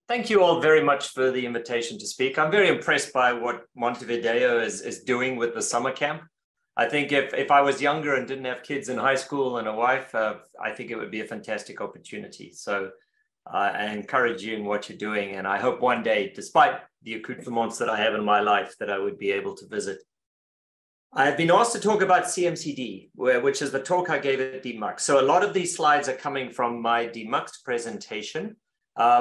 Thank you all very much for the invitation to speak. I'm very impressed by what Montevideo is doing with the summer camp. I think if I was younger and didn't have kids in high school and a wife, I think it would be a fantastic opportunity. So I encourage you in what you're doing. And I hope one day, despite the accoutrements that I have in my life, that I would be able to visit. I've been asked to talk about CMCD, which is the talk I gave at DMUX. So a lot of these slides are coming from my DMUX presentation,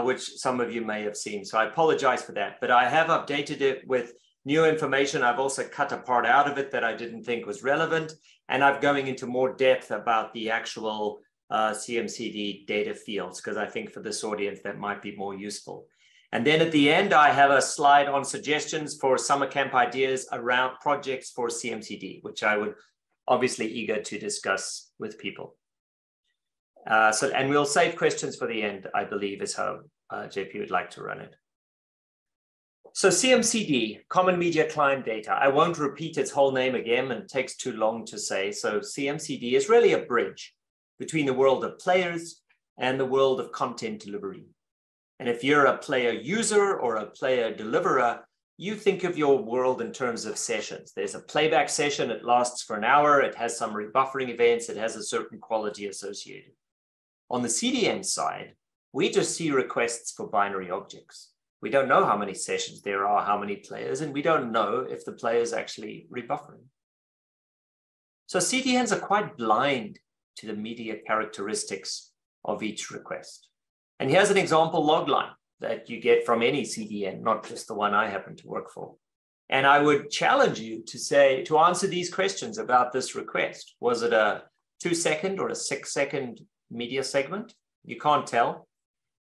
which some of you may have seen. So I apologize for that, but I have updated it with new information. I've also cut a part out of it that I didn't think was relevant. And I'm going into more depth about the actual CMCD data fields, because I think for this audience, that might be more useful. And then at the end, I have a slide on suggestions for summer camp ideas around projects for CMCD, which I would obviously eager to discuss with people. And we'll save questions for the end, I believe, is how JP would like to run it. So CMCD, Common Media Client Data. I won't repeat its whole name again, and it takes too long to say. So CMCD is really a bridge between the world of players and the world of content delivery. And if you're a player user or a player deliverer, you think of your world in terms of sessions. There's a playback session, it lasts for an hour, it has some rebuffering events, it has a certain quality associated. On the CDN side, we just see requests for binary objects. We don't know how many sessions there are, how many players, and we don't know if the player is actually rebuffering. So CDNs are quite blind to the media characteristics of each request. And here's an example log line that you get from any CDN, not just the one I happen to work for. And I would challenge you to answer these questions about this request. Was it a 2-second or a 6-second media segment? You can't tell.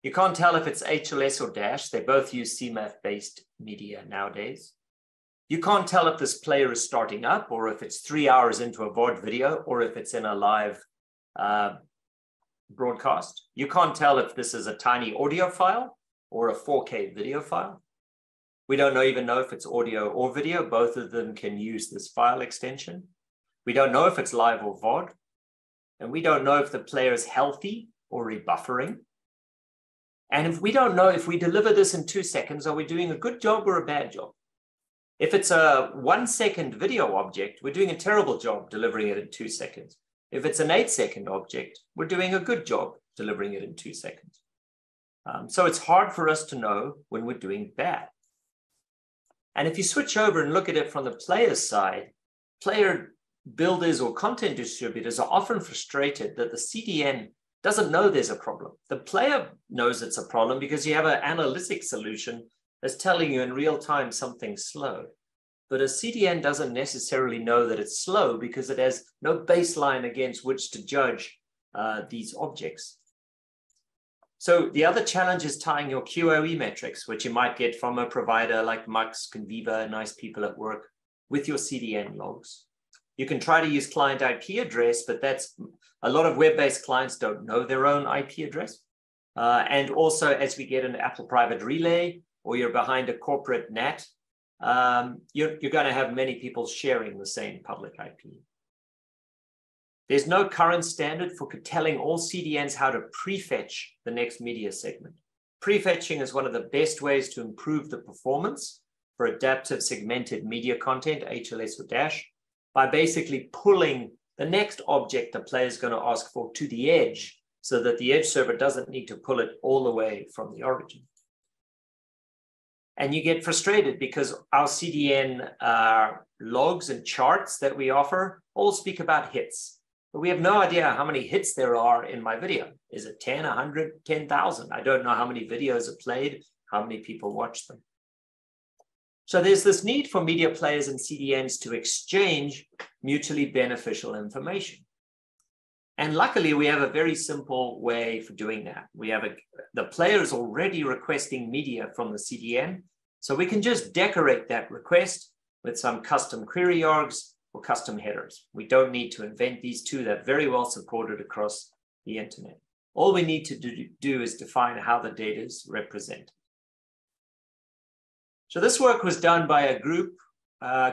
You can't tell if it's HLS or Dash. They both use CMAF-based media nowadays. You can't tell if this player is starting up or if it's 3 hours into a VOD video or if it's in a live broadcast. You can't tell if this is a tiny audio file or a 4K video file. We don't even know if it's audio or video. Both of them can use this file extension. We don't know if it's live or VOD. And we don't know if the player is healthy or rebuffering. And if we don't know if we deliver this in 2 seconds, are we doing a good job or a bad job? If it's a 1-second video object, we're doing a terrible job delivering it in 2 seconds. If it's an 8-second object, we're doing a good job delivering it in 2 seconds. So it's hard for us to know when we're doing bad. And if you switch over and look at it from the player's side, player builders or content distributors are often frustrated that the CDN doesn't know there's a problem. The player knows it's a problem because you have an analytic solution that's telling you in real time something's slow. But a CDN doesn't necessarily know that it's slow because it has no baseline against which to judge these objects. So the other challenge is tying your QoE metrics, which you might get from a provider like Mux, Conviva, nice people at work, with your CDN logs. You can try to use client IP address, but that's a lot of web-based clients don't know their own IP address. And also, as we get an Apple private relay, or you're behind a corporate NAT, you're going to have many people sharing the same public IP. There's no current standard for telling all CDNs how to prefetch the next media segment. Prefetching is one of the best ways to improve the performance for adaptive segmented media content, HLS or Dash, by basically pulling the next object the player is going to ask for to the edge so that the edge server doesn't need to pull it all the way from the origin. And you get frustrated because our CDN logs and charts that we offer all speak about hits. But we have no idea how many hits there are in my video. Is it 10, 100, 10,000? I don't know how many videos are played, how many people watch them. So there's this need for media players and CDNs to exchange mutually beneficial information. And luckily, we have a very simple way for doing that. We have the player is already requesting media from the CDN. So we can just decorate that request with some custom query args or custom headers. We don't need to invent these two. They're very well supported across the internet. All we need to do is define how the data is represented. So this work was done by a group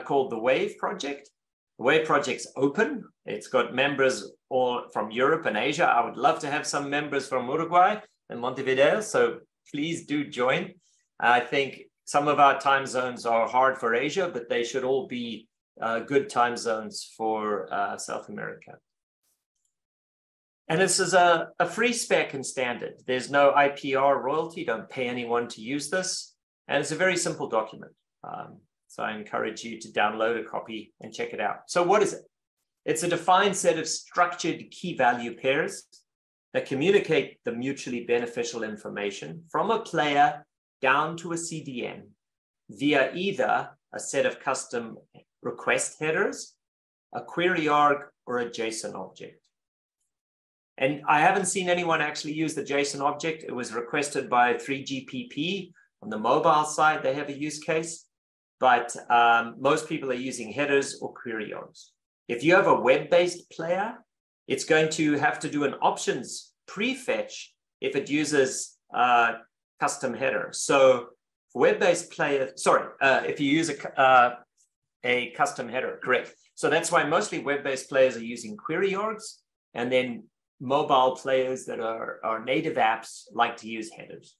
called the WAVE project. The WAVE project's open. It's got members all from Europe and Asia. I would love to have some members from Uruguay and Montevideo. So please do join. I think some of our time zones are hard for Asia, but they should all be good time zones for South America. And this is a free spec and standard. There's no IPR royalty. Don't pay anyone to use this. And it's a very simple document. So I encourage you to download a copy and check it out. So what is it? It's a defined set of structured key value pairs that communicate the mutually beneficial information from a player down to a CDN via either a set of custom request headers, a query arg, or a JSON object. And I haven't seen anyone actually use the JSON object. It was requested by 3GPP on the mobile side. They have a use case, but most people are using headers or query args. If you have a web-based player, it's going to have to do an options prefetch if it uses custom header. So for web-based player, if you use a custom header, correct. So that's why mostly web-based players are using query args, and then mobile players that are native apps like to use headers.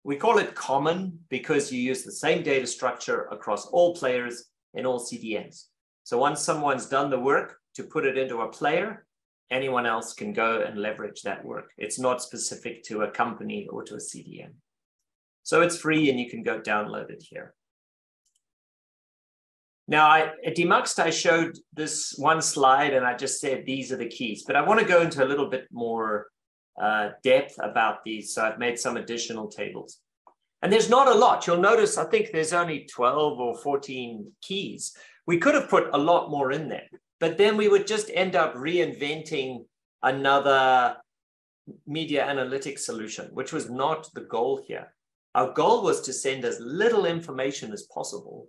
We call it common because you use the same data structure across all players and all CDNs. So once someone's done the work to put it into a player, anyone else can go and leverage that work. It's not specific to a company or to a CDN. So it's free and you can go download it here. Now, at Demuxed, I showed this one slide and I just said these are the keys, but I want to go into a little bit more depth about these. So I've made some additional tables. And there's not a lot. You'll notice, I think there's only 12 or 14 keys. We could have put a lot more in there, but then we would just end up reinventing another media analytics solution, which was not the goal here. Our goal was to send as little information as possible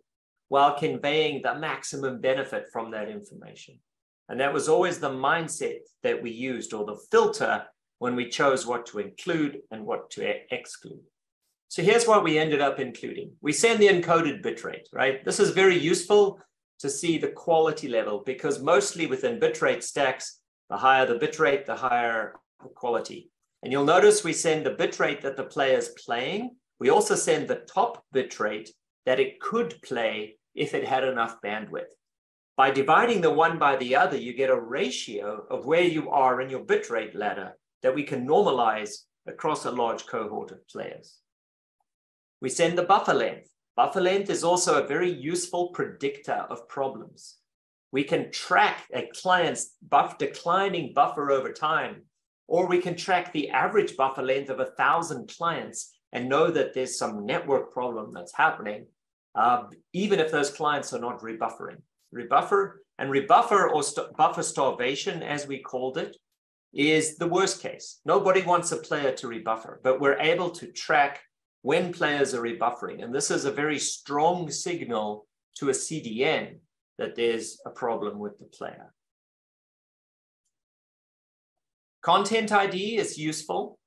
while conveying the maximum benefit from that information. And that was always the mindset that we used, or the filter, when we chose what to include and what to exclude. So here's what we ended up including. We send the encoded bitrate, right? This is very useful to see the quality level, because mostly within bitrate stacks, the higher the bitrate, the higher the quality. And you'll notice we send the bitrate that the player is playing. We also send the top bitrate that it could play if it had enough bandwidth. By dividing the one by the other, you get a ratio of where you are in your bitrate ladder that we can normalize across a large cohort of players. We send the buffer length. Buffer length is also a very useful predictor of problems. We can track a client's declining buffer over time, or we can track the average buffer length of 1,000 clients and know that there's some network problem that's happening, even if those clients are not rebuffering. Rebuffer or buffer starvation, as we called it, is the worst case. Nobody wants a player to rebuffer, but we're able to track when players are rebuffering. And this is a very strong signal to a CDN that there's a problem with the player. Content ID is useful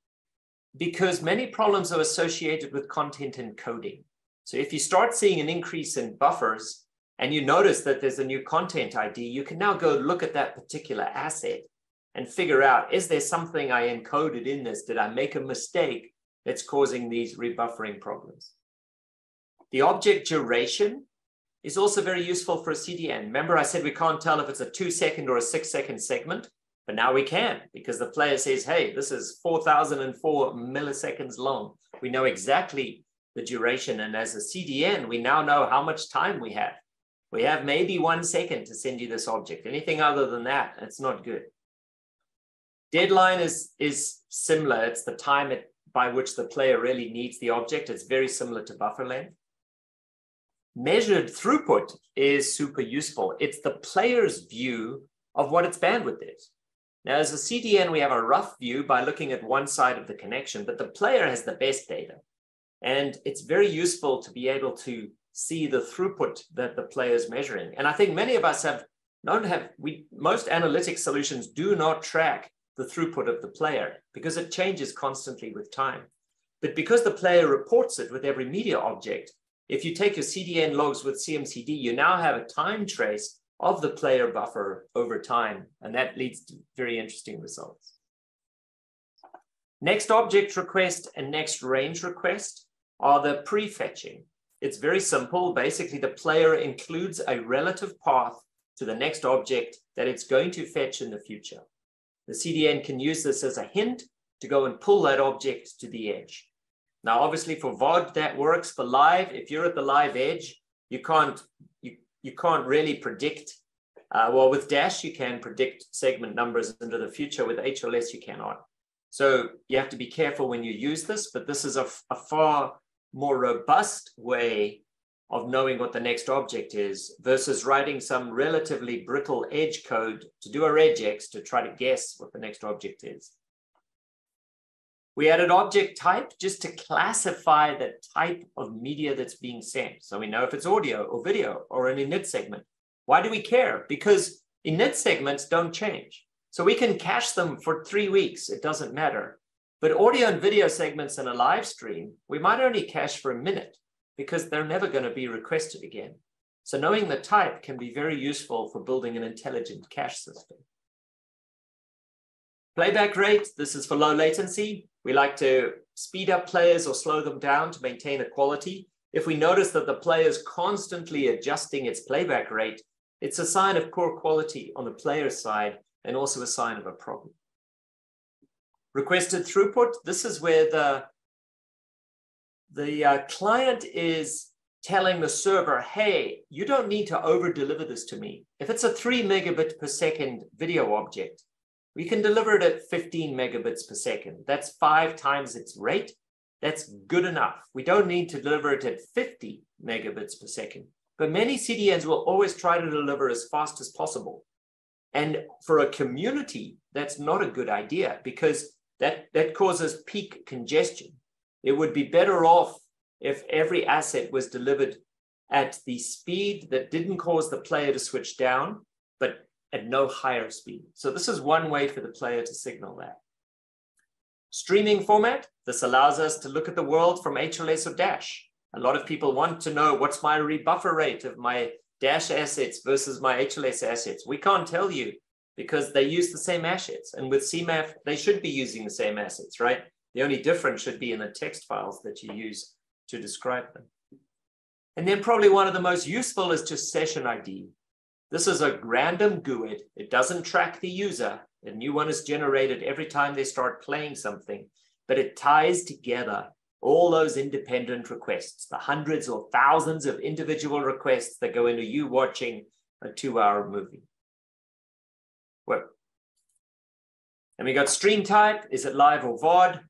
because many problems are associated with content encoding. So if you start seeing an increase in buffers and you notice that there's a new content ID, you can now go look at that particular asset and figure out, is there something I encoded in this? Did I make a mistake that's causing these rebuffering problems? The object duration is also very useful for a CDN. Remember, I said we can't tell if it's a 2-second or a 6-second segment, but now we can, because the player says, hey, this is 4,004 milliseconds long. We know exactly the duration. And as a CDN, we now know how much time we have. We have maybe 1 second to send you this object. Anything other than that, it's not good. Deadline is similar. It's the time by which the player really needs the object. It's very similar to buffer length. Measured throughput is super useful. It's the player's view of what its bandwidth is. Now, as a CDN, we have a rough view by looking at one side of the connection, but the player has the best data. And it's very useful to be able to see the throughput that the player is measuring. And I think many of us most analytics solutions do not track the throughput of the player because it changes constantly with time. But because the player reports it with every media object, if you take your CDN logs with CMCD, you now have a time trace of the player buffer over time, and that leads to very interesting results. Next object request and next range request are the prefetching. It's very simple. Basically, the player includes a relative path to the next object that it's going to fetch in the future. The CDN can use this as a hint to go and pull that object to the edge. Now, obviously, for VOD, that works. For live, if you're at the live edge, you can't really predict. Well, with Dash, you can predict segment numbers into the future. With HLS, you cannot. So you have to be careful when you use this, but this is a far more robust way of knowing what the next object is versus writing some relatively brittle edge code to do a regex to try to guess what the next object is. We added object type just to classify the type of media that's being sent. So we know if it's audio or video or an init segment. Why do we care? Because init segments don't change. So we can cache them for 3 weeks. It doesn't matter. But audio and video segments in a live stream, we might only cache for a minute because they're never going to be requested again. So knowing the type can be very useful for building an intelligent cache system. Playback rate, this is for low latency. We like to speed up players or slow them down to maintain a quality. If we notice that the player is constantly adjusting its playback rate, it's a sign of poor quality on the player's side and also a sign of a problem. Requested throughput, this is where the client is telling the server, hey, you don't need to over deliver this to me. If it's a 3 megabit per second video object, we can deliver it at 15 megabits per second. That's 5 times its rate. That's good enough. We don't need to deliver it at 50 megabits per second. But many CDNs will always try to deliver as fast as possible. And for a community, that's not a good idea because that causes peak congestion. It would be better off if every asset was delivered at the speed that didn't cause the player to switch down, but at no higher speed. So this is one way for the player to signal that. Streaming format, this allows us to look at the world from HLS or Dash. A lot of people want to know what's my rebuffer rate of my Dash assets versus my HLS assets. We can't tell you because they use the same assets. And with CMAF, they should be using the same assets, right? The only difference should be in the text files that you use to describe them. And then probably one of the most useful is just session ID. This is a random GUID. It doesn't track the user. A new one is generated every time they start playing something, but it ties together all those independent requests, the hundreds or thousands of individual requests that go into you watching a 2-hour movie. Well, and we got stream type. Is it live or VOD?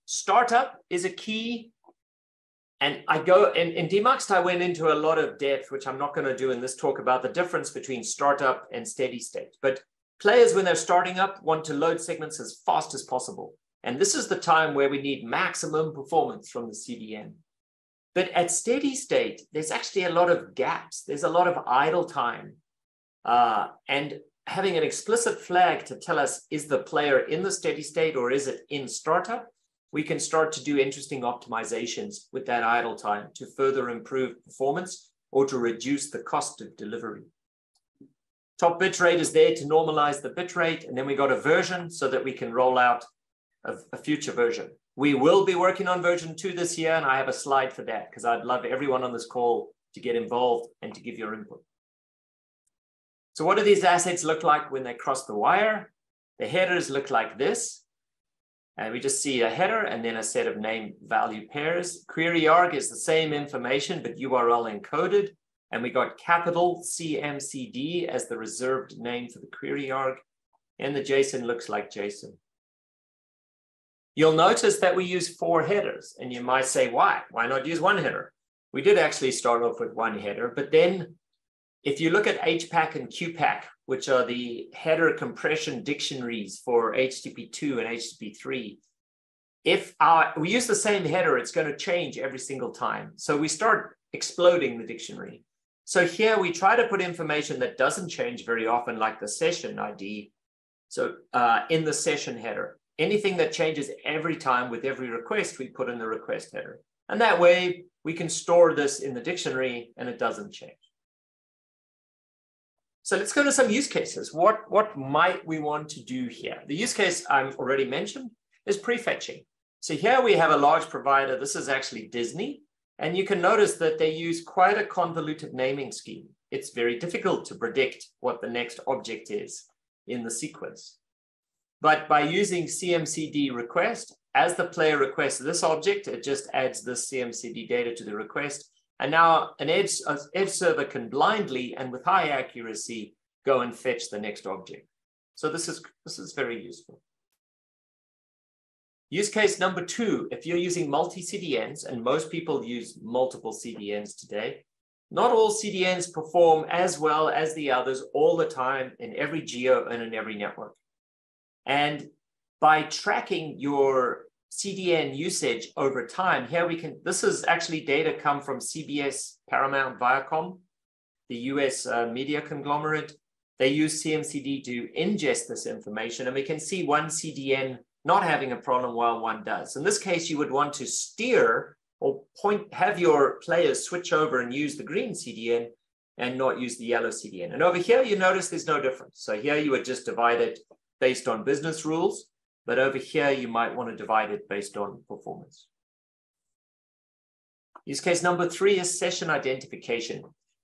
Startup is a key. And I go, in Demuxed, I went into a lot of depth, which I'm not going to do in this talk, about the difference between startup and steady state. But players, when they're starting up, want to load segments as fast as possible. And this is the time where we need maximum performance from the CDN. But at steady state, there's actually a lot of gaps. There's a lot of idle time. And having an explicit flag to tell us, is the player in the steady state or is it in startup? We can start to do interesting optimizations with that idle time to further improve performance or to reduce the cost of delivery. Top bitrate is there to normalize the bitrate, and then we got a version so that we can roll out a future version. We will be working on version 2 this year, and I have a slide for that because I'd love everyone on this call to get involved and to give your input. So what do these assets look like when they cross the wire? The headers look like this. And we just see a header and then a set of name value pairs. Query arg is the same information, but URL encoded. And we got capital CMCD as the reserved name for the query arg. And the JSON looks like JSON. You'll notice that we use 4 headers. And you might say, why? Why not use 1 header? We did actually start off with 1 header, but then if you look at HPAC and QPAC, which are the header compression dictionaries for HTTP2 and HTTP3, if we use the same header, it's going to change every single time. So we start exploding the dictionary. So here we try to put information that doesn't change very often, like the session ID. So in the session header, anything that changes every time with every request, we put in the request header. And that way we can store this in the dictionary and it doesn't change. So let's go to some use cases. What might we want to do here? The use case I've already mentioned. is prefetching. So here we have a large provider. This is actually Disney. And you can notice that they use quite a convoluted naming scheme. It's very difficult to predict what the next object is in the sequence. But by using CMCD request, as the player requests this object, it just adds this CMCD data to the request. And now an edge server can blindly and with high accuracy go and fetch the next object. So this is very useful. Use case number 2, if you're using multi-CDNs, and most people use multiple CDNs today, not all CDNs perform as well as the others all the time in every geo and in every network. And by tracking your CDN usage over time, here we can, this is actually data come from CBS, Paramount, Viacom, the US media conglomerate. They use CMCD to ingest this information, and we can see one CDN not having a problem while one does. In this case, you would want to steer or have your players switch over and use the green CDN and not use the yellow CDN. And over here, you notice there's no difference. So here you would just divide it based on business rules, but over here, you might want to divide it based on performance. Use case number 3 is session identification.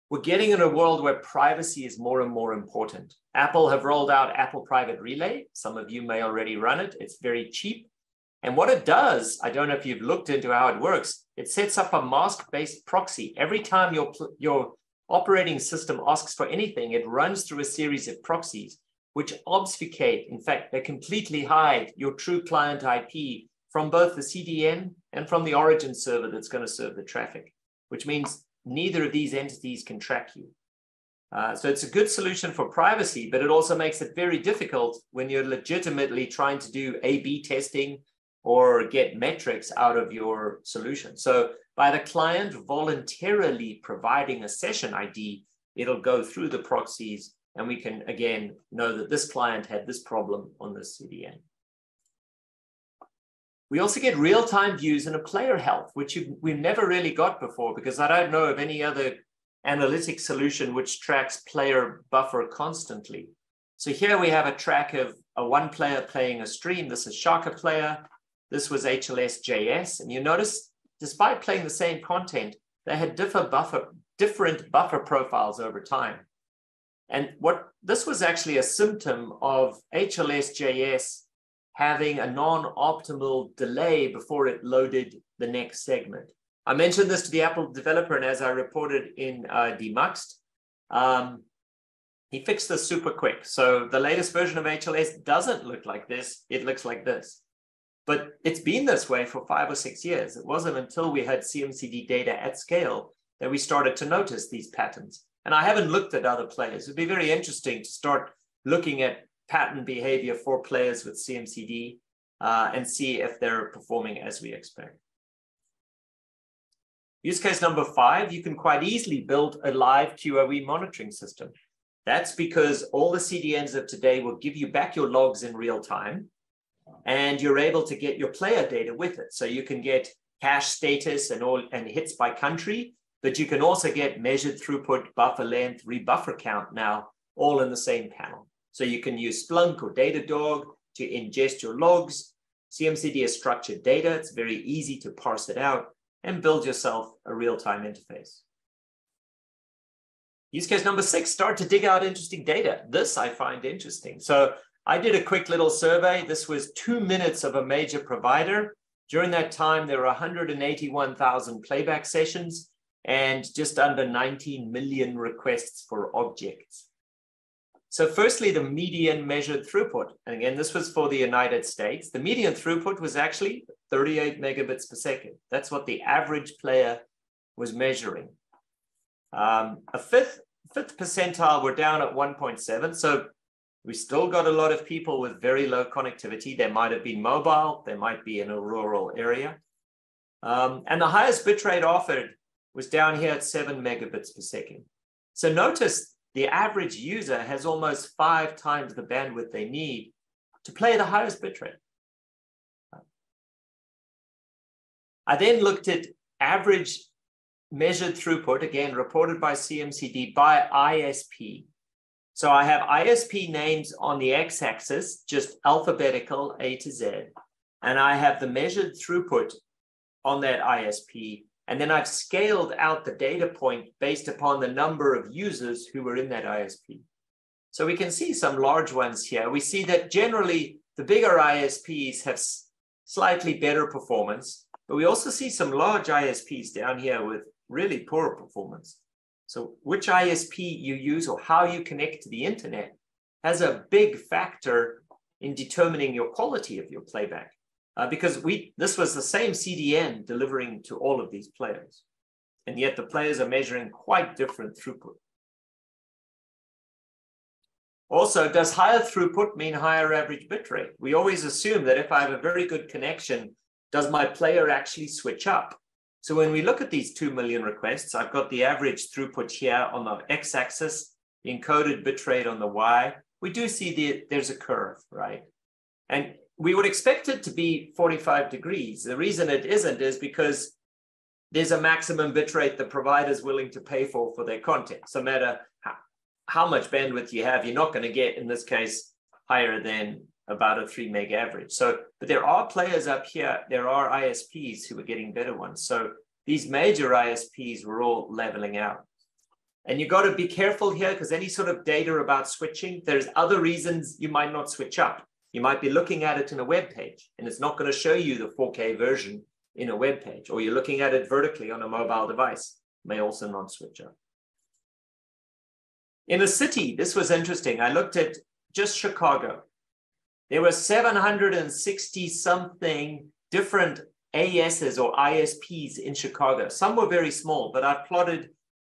We're getting in a world where privacy is more and more important. Apple have rolled out Apple Private Relay. Some of you may already run it. It's very cheap. And what it does, I don't know if you've looked into how it works, it sets up a mask-based proxy. Every time your operating system asks for anything, it runs through a series of proxies, which obfuscate, in fact, they completely hide your true client IP from both the CDN and from the origin server that's going to serve the traffic, which means neither of these entities can track you. So it's a good solution for privacy, but it also makes it very difficult when you're legitimately trying to do A/B testing or get metrics out of your solution. So by the client voluntarily providing a session ID, it'll go through the proxies, and we can, again, know that this client had this problem on this CDN. We also get real-time views and a player health, which we've never really got before, because I don't know of any other analytic solution which tracks player buffer constantly. So here we have a track of one player playing a stream. This is Shaka player. This was HLS.js. And you notice, despite playing the same content, they had different buffer profiles over time. And this was actually a symptom of HLS.js having a non-optimal delay before it loaded the next segment. I mentioned this to the Apple developer, and as I reported in Demuxed, he fixed this super quick. So the latest version of HLS doesn't look like this, it looks like this. But it's been this way for 5 or 6 years. It wasn't until we had CMCD data at scale that we started to notice these patterns. And I haven't looked at other players. It'd be very interesting to start looking at pattern behavior for players with CMCD and see if they're performing as we expect. Use case number 5, you can quite easily build a live QoE monitoring system. That's because all the CDNs of today will give you back your logs in real time, and you're able to get your player data with it. So you can get cache status and hits by country, but you can also get measured throughput, buffer length, rebuffer count now, all in the same panel. So you can use Splunk or Datadog to ingest your logs. CMCD is structured data. It's very easy to parse it out and build yourself a real-time interface. Use case number 6, start to dig out interesting data. This I find interesting. So I did a quick little survey. This was 2 minutes of a major provider. During that time, there were 181,000 playback sessions and just under 19 million requests for objects. So firstly, the median measured throughput. And again, this was for the United States. The median throughput was actually 38 megabits per second. That's what the average player was measuring. A fifth percentile were down at 1.7. So we still got a lot of people with very low connectivity. They might have been mobile. They might be in a rural area. And the highest bitrate offered was down here at 7 megabits per second. So notice the average user has almost 5 times the bandwidth they need to play the highest bitrate. I then looked at average measured throughput, again, reported by CMCD by ISP. So I have ISP names on the x-axis, just alphabetical A to Z. and I have the measured throughput on that ISP, and then I've scaled out the data point based upon the number of users who were in that ISP. So we can see some large ones here. We see that generally the bigger ISPs have slightly better performance, but we also see some large ISPs down here with really poor performance. So which ISP you use or how you connect to the internet has a big factor in determining your quality of your playback. Because this was the same CDN delivering to all of these players. And yet the players are measuring quite different throughput. Also, does higher throughput mean higher average bitrate? We always assume that if I have a very good connection, does my player actually switch up? So when we look at these 2 million requests, I've got the average throughput here on the x-axis, the encoded bitrate on the y. We do see there's a curve, right? And we would expect it to be 45 degrees. The reason it isn't is because there's a maximum bitrate the provider is willing to pay for their content. So no matter how much bandwidth you have, you're not going to get, in this case, higher than about a 3 meg average. So, but there are players up here, there are ISPs who are getting better ones. So these major ISPs were all leveling out. And you got to be careful here because any sort of data about switching, there's other reasons you might not switch up. You might be looking at it in a web page and it's not going to show you the 4K version in a web page, or you're looking at it vertically on a mobile device, may also not switch up. In a city, this was interesting. I looked at just Chicago. There were 760 something different ASs or ISPs in Chicago. Some were very small, but I plotted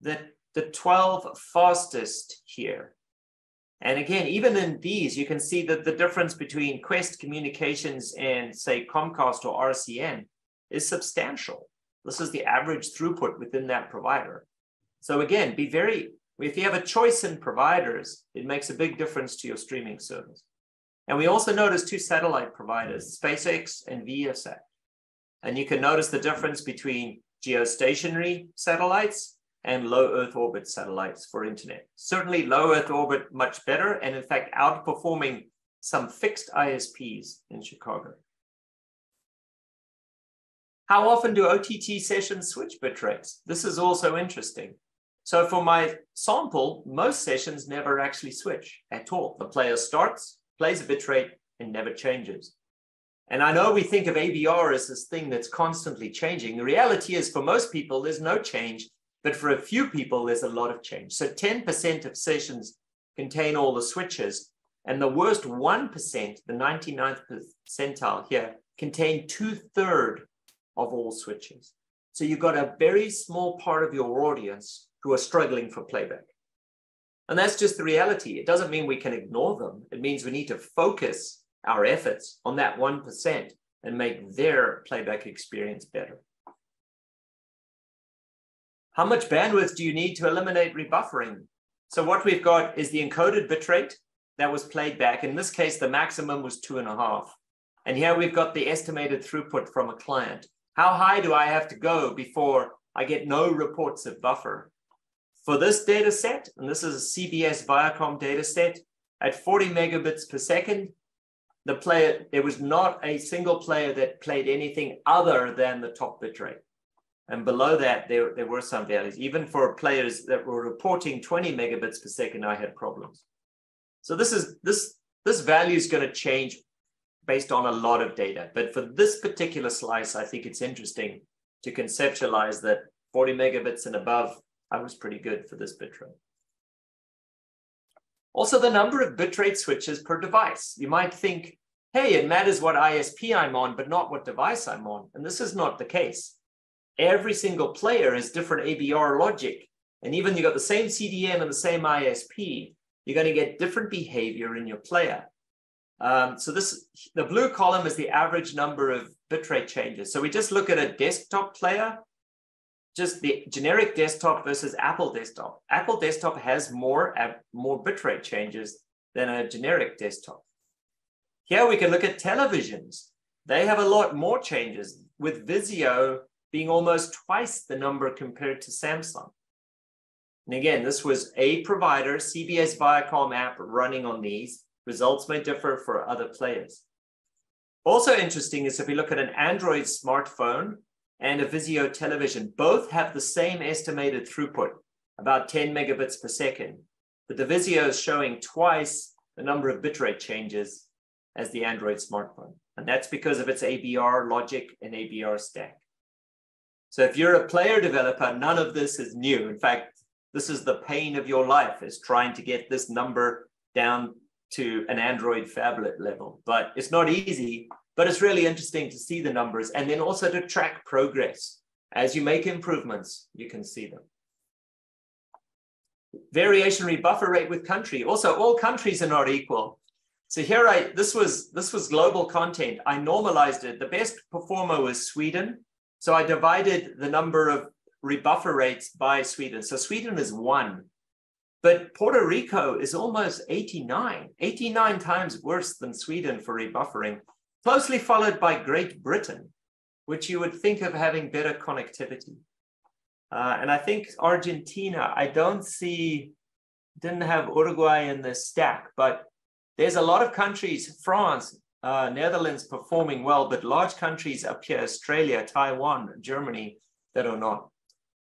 the 12 fastest here. And again, even in these, you can see that the difference between Quest Communications and, say, Comcast or RCN is substantial. This is the average throughput within that provider. So again, if you have a choice in providers, it makes a big difference to your streaming service. And we also notice 2 satellite providers, SpaceX and Viasat. And you can notice the difference between geostationary satellites and low Earth orbit satellites for internet. Certainly low Earth orbit much better, and in fact outperforming some fixed ISPs in Chicago. How often do OTT sessions switch bitrates? This is also interesting. So for my sample, most sessions never actually switch at all. The player starts, plays a bitrate, and never changes. And I know we think of AVR as this thing that's constantly changing. The reality is for most people, there's no change, but for a few people, there's a lot of change. So 10% of sessions contain all the switches, and the worst 1%, the 99th percentile here, contain 2/3 of all switches. So you've got a very small part of your audience who are struggling for playback. And that's just the reality. It doesn't mean we can ignore them. It means we need to focus our efforts on that 1% and make their playback experience better. How much bandwidth do you need to eliminate rebuffering? So what we've got is the encoded bitrate that was played back. In this case, the maximum was 2.5. And here we've got the estimated throughput from a client. How high do I have to go before I get no reports of buffer? For this data set, and this is a CBS Viacom data set, at 40 megabits per second, there was not a single player that played anything other than the top bitrate. And below that, there were some values. Even for players that were reporting 20 megabits per second, I had problems. So this value is going to change based on a lot of data. But for this particular slice, I think it's interesting to conceptualize that 40 megabits and above, I was pretty good for this bitrate. Also, the number of bitrate switches per device. You might think, hey, it matters what ISP I'm on, but not what device I'm on. And this is not the case. Every single player has different ABR logic. And even you got the same CDN and the same ISP, you're going to get different behavior in your player. So the blue column is the average number of bitrate changes. So we just look at a desktop player, just the generic desktop versus Apple desktop. Apple desktop has more bitrate changes than a generic desktop. Here we can look at televisions. They have a lot more changes, with Vizio being almost twice the number compared to Samsung. And again, this was a provider, CBS Viacom app running on these. Results may differ for other players. Also interesting is if we look at an Android smartphone and a Vizio television, both have the same estimated throughput, about 10 megabits per second. But the Vizio is showing twice the number of bitrate changes as the Android smartphone. And that's because of its ABR logic and ABR stack. So if you're a player developer, none of this is new. In fact, this is the pain of your life, is trying to get this number down to an Android phablet level. But it's not easy, but it's really interesting to see the numbers and then also to track progress. As you make improvements, you can see them. Variation rebuffer rate with country. Also, all countries are not equal. So here this was global content. I normalized it. The best performer was Sweden. So I divided the number of rebuffer rates by Sweden. So Sweden is 1, but Puerto Rico is almost 89 times worse than Sweden for rebuffering, closely followed by Great Britain, which you would think of having better connectivity. And I think Argentina, I didn't have Uruguay in the stack, but there's a lot of countries, France, Netherlands performing well, but large countries up here, Australia, Taiwan, Germany, that are not.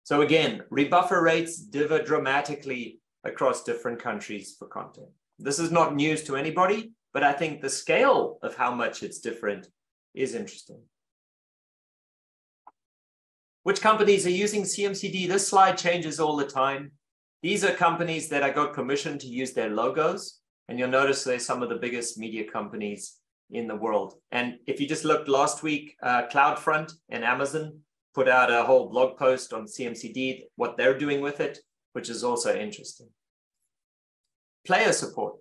So again, rebuffer rates differ dramatically across different countries for content. This is not news to anybody, but I think the scale of how much it's different is interesting. Which companies are using CMCD? This slide changes all the time. These are companies that I got permission to use their logos. And you'll notice they're some of the biggest media companies in the world. And if you just looked last week, CloudFront and Amazon put out a whole blog post on CMCD, what they're doing with it, which is also interesting. Player support.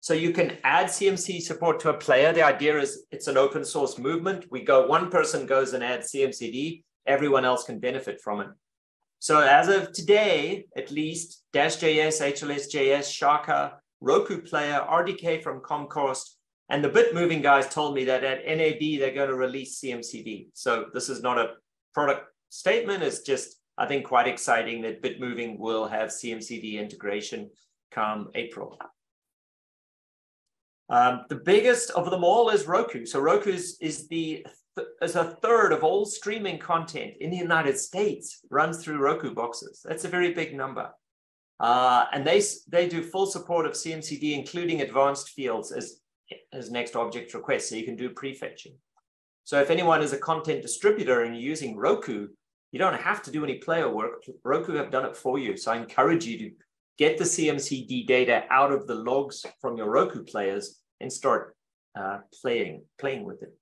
So you can add CMC support to a player. The idea is it's an open source movement. One person goes and adds CMCD, everyone else can benefit from it. So as of today, at least, Dash.js, HLS.js, Shaka, Roku Player, RDK from Comcast, and the Bitmoving guys told me that at NAB, they're going to release CMCD. So this is not a product statement. It's just, I think, quite exciting that Bitmoving will have CMCD integration come April. The biggest of them all is Roku. So Roku is a third of all streaming content in the United States runs through Roku boxes. That's a very big number. And they do full support of CMCD, including advanced fields as next object request. So you can do prefetching. So if anyone is a content distributor and you're using Roku, you don't have to do any player work. Roku have done it for you. So I encourage you to get the CMCD data out of the logs from your Roku players and start playing with it.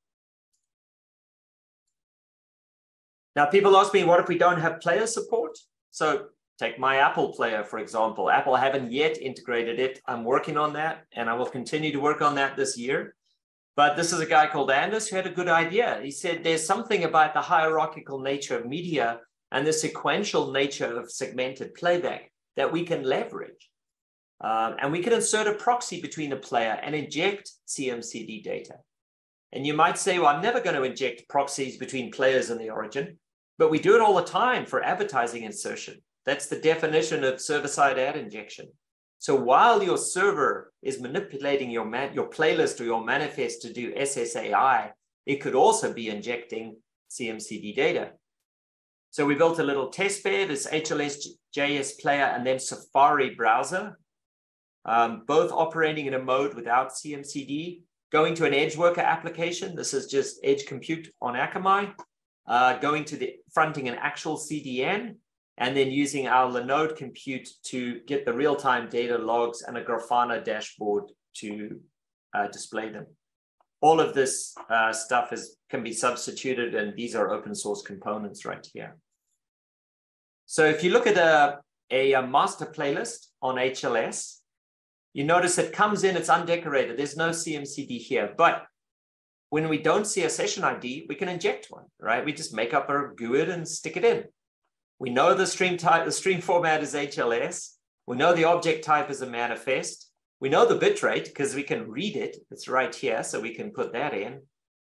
Now, people ask me, what if we don't have player support? So take my Apple player, for example. Apple haven't yet integrated it. I'm working on that, and I will continue to work on that this year. But this is a guy called Anders who had a good idea. He said there's something about the hierarchical nature of media and the sequential nature of segmented playback that we can leverage. And we can insert a proxy between the player and inject CMCD data. And you might say, well, I'm never going to inject proxies between players and the origin, but we do it all the time for advertising insertion. That's the definition of server-side ad injection. So while your server is manipulating your playlist or your manifest to do SSAI, it could also be injecting CMCD data. So we built a little test bed, this HLS.js player and then Safari browser, both operating in a mode without CMCD, going to an edge worker application. This is just edge compute on Akamai, going to the fronting an actual CDN, and then using our Linode compute to get the real-time data logs and a Grafana dashboard to display them. All of this stuff can be substituted, and these are open source components right here. So if you look at a master playlist on HLS, you notice it comes in, it's undecorated. There's no CMCD here, but when we don't see a session ID, we can inject one, right? We just make up a GUID and stick it in. We know the stream type, the stream format is HLS. We know the object type is a manifest. We know the bitrate because we can read it. It's right here, so we can put that in.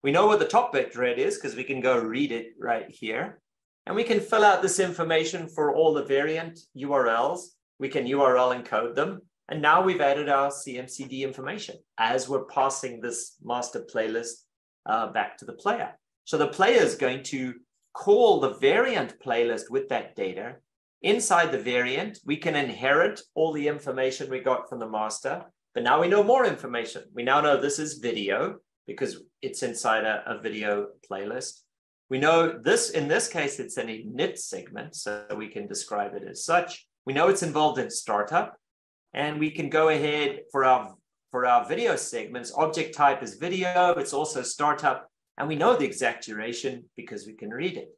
We know what the top bitrate is because we can go read it right here. And we can fill out this information for all the variant URLs. We can URL encode them. And now we've added our CMCD information as we're passing this master playlist back to the player. So the player is going to call the variant playlist with that data. Inside the variant, we can inherit all the information we got from the master, but now we know more information. We now know this is video because it's inside a video playlist. We know this, in this case, it's an init segment, so we can describe it as such. We know it's involved in startup, and we can go ahead for our video segments. Object type is video, it's also startup, and we know the exact duration because we can read it.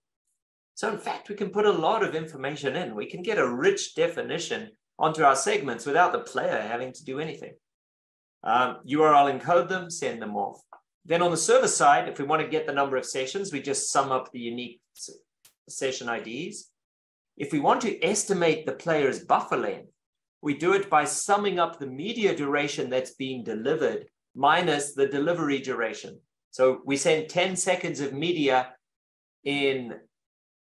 So in fact, we can put a lot of information in. We can get a rich definition onto our segments without the player having to do anything. URL encode them, send them off. Then on the server side, if we want to get the number of sessions, we just sum up the unique session IDs. If we want to estimate the player's buffer length, we do it by summing up the media duration that's being delivered minus the delivery duration. So we send 10 seconds of media in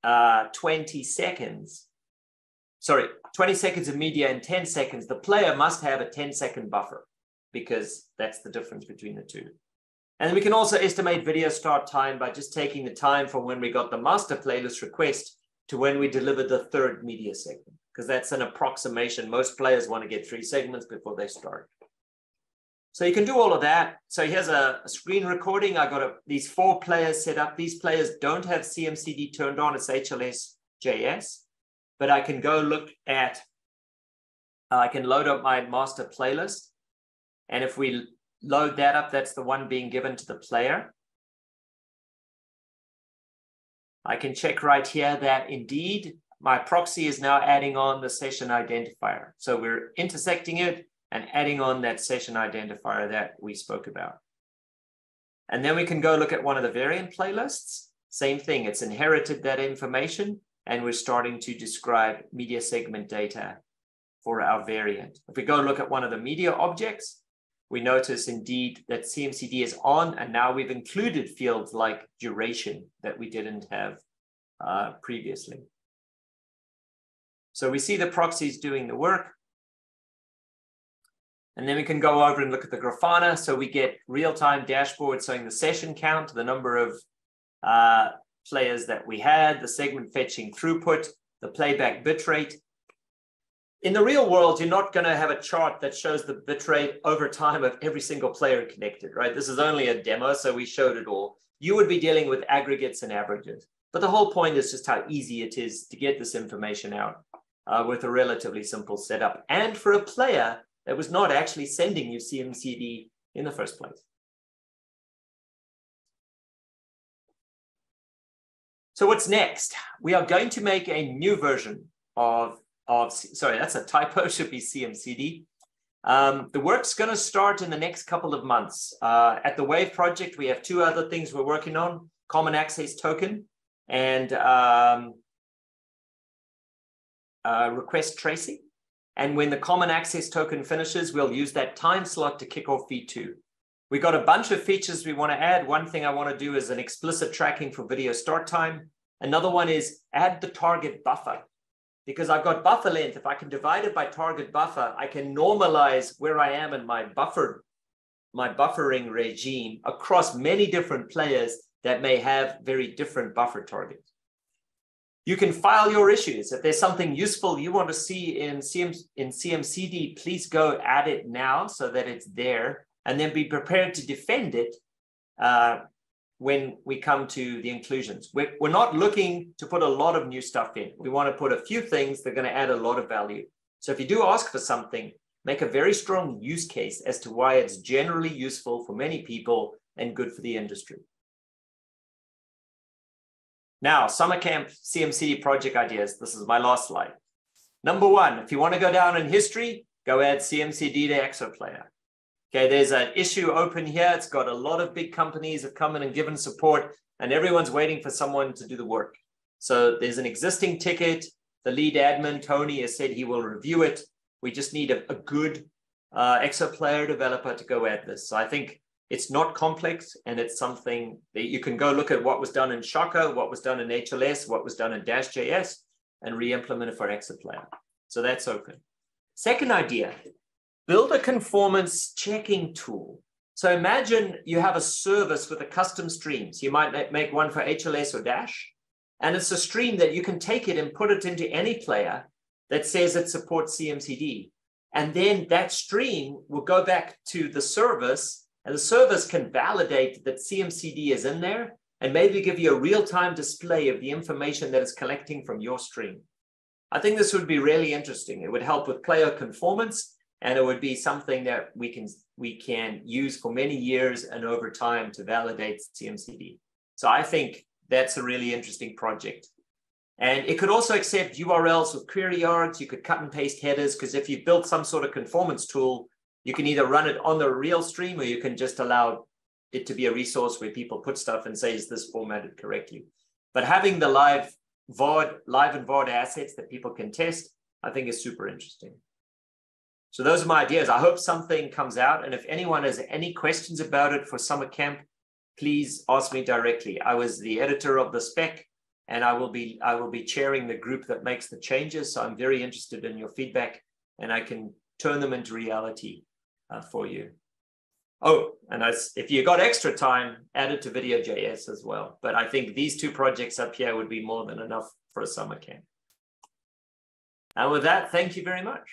20 seconds. Sorry, 20 seconds of media in 10 seconds. The player must have a 10-second buffer because that's the difference between the two. And we can also estimate video start time by just taking the time from when we got the master playlist request to when we delivered the third media segment, because that's an approximation. Most players want to get 3 segments before they start. So you can do all of that. So here's a screen recording. I got these 4 players set up. These players don't have CMCD turned on. It's HLS.js, but I can go look at, I can load up my master playlist. And if we load that up, that's the one being given to the player. I can check right here that indeed my proxy is now adding on the session identifier. So we're intersecting it and adding on that session identifier that we spoke about. And then we can go look at one of the variant playlists. Same thing, it's inherited that information, and we're starting to describe media segment data for our variant. If we go look at one of the media objects, we notice indeed that CMCD is on, and now we've included fields like duration that we didn't have previously. So we see the proxies doing the work. And then we can go over and look at the Grafana. So we get real-time dashboard showing the session count, the number of players that we had, the segment fetching throughput, the playback bitrate. In the real world, you're not going to have a chart that shows the bitrate over time of every single player connected, right? This is only a demo, so we showed it all. You would be dealing with aggregates and averages. But the whole point is just how easy it is to get this information out with a relatively simple setup. And for a player that was not actually sending you CMCD in the first place. So what's next? We are going to make a new version sorry, that's a typo, should be CMCD. The work's going to start in the next couple of months. At the Wave project, we have 2 other things we're working on, Common Access Token and request tracing. And when the Common Access Token finishes, we'll use that time slot to kick off V2. We got a bunch of features we want to add. One thing I want to do is an explicit tracking for video start time. Another one is add the target buffer. Because I've got buffer length, if I can divide it by target buffer, I can normalize where I am in my buffering regime across many different players that may have very different buffer targets. You can file your issues. If there's something useful you want to see in CMCD, please go add it now so that it's there, and then be prepared to defend it when we come to the inclusions. We're not looking to put a lot of new stuff in. We want to put a few things that are going to add a lot of value. So if you do ask for something, make a very strong use case as to why it's generally useful for many people and good for the industry. Now, Summer Camp CMCD project ideas. This is my last slide. Number 1, if you want to go down in history, go add CMCD to Exoplayer. Okay, there's an issue open here. It's got a lot of big companies have come in and given support, and everyone's waiting for someone to do the work. So there's an existing ticket. The lead admin, Tony, has said he will review it. We just need a good Exoplayer developer to go add this. So I think it's not complex, and it's something that you can go look at what was done in Shaka, what was done in HLS, what was done in Dash.js, and re-implement it for Exoplayer. So that's open. Second idea. Build a conformance checking tool So imagine you have a service with a custom streams. You might make one for HLS or Dash, and it's a stream that you can take it and put it into any player that says it supports CMCD. And then that stream will go back to the service, and the service can validate that CMCD is in there and maybe give you a real-time display of the information that it's collecting from your stream. I think this would be really interesting. It would help with player conformance, and it would be something that we can use for many years and over time to validate CMCD. So I think that's a really interesting project. And it could also accept URLs with query yards. You could cut and paste headers, because if you've built some sort of conformance tool, you can either run it on the real stream, or you can just allow it to be a resource where people put stuff and say, is this formatted correctly? But having the live and VOD assets that people can test, I think is super interesting. So those are my ideas. I hope something comes out. And if anyone has any questions about it for summer camp, please ask me directly. I was the editor of the spec, and I will be chairing the group that makes the changes. So I'm very interested in your feedback, and I can turn them into reality for you. Oh, and if you got extra time, add it to Video.js as well. But I think these two projects up here would be more than enough for a summer camp. And with that, thank you very much.